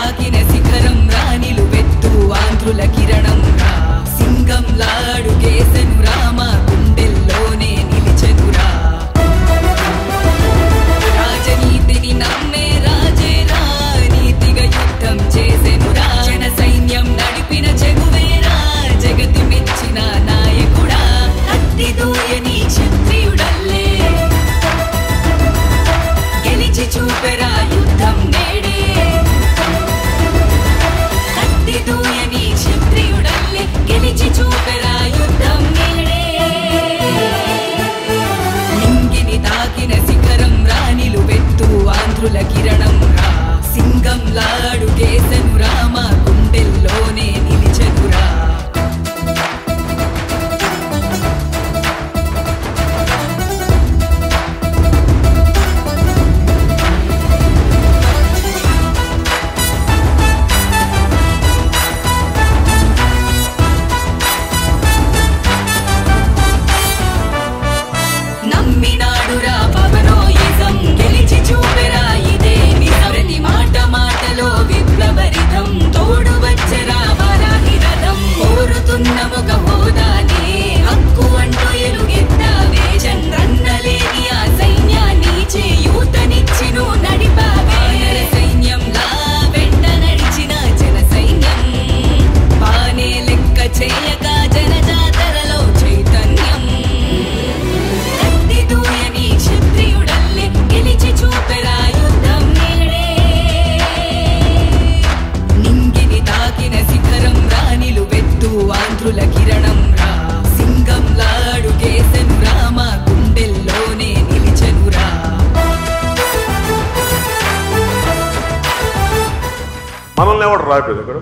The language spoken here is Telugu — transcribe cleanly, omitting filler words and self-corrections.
తాకిన శిఖరం రానిలు వెత్తు ఆంధ్రుల కిరణం రా సింగం లాడు కేసెను రామ గుండెల్లోనే నిలిచెనురా రాజనీతిని నమ్మే రాజేరా నీతిగా యుద్ధం చేసెనురా జన సైన్యం నడిపిన చెగువేరా జగతి మెచ్చిన నాయకుడా కత్తి దూయని క్షత్రియుడల్లే గెలిచి చూపెరా యుద్ధం నేడే కత్తి దూయని క్షత్రియుడల్లే గెలిచి చూపెరా యుద్ధం నేడే నింగిని తాకిన శిఖరం రానిలు వెత్తు ఆంధ్రుల కిరణం రా సింగం లాడు కేసెను రామ గుండెల్లోనే నిలిచెనురా నమ్మినాడురా పవనోయిజం గెలిచి చూపెరా ఇదే నిజమని మాట మాటలో విప్లవరితం తోడు వచ్చరా వారాహిరథం కోరుతున్న ఒక హోదానే హక్కు అంటూ ఎలుగెత్తావే చంద్రన్నలేని ఆ సైన్యాన్ని చేయూతనిచ్చిను నడిపావే సైన్యంలా వెంట నడిచిన జన సైన్యం బానే లెక్క చేయక జనజాతరలో చైతన్యం కత్తి దూయని క్షత్రియుడల్లే గెలిచి చూపెరా యుద్ధం నేడే నింగిని తాకిన శిఖరం రానిలు వెత్తు ఆంధ్రుల కిరణం రా సింగం లాడు కేసెను రామ గుండెల్లోనే నిలిచెనురా మనల్ని ఎవడు రాయలేదు ఇక్కడ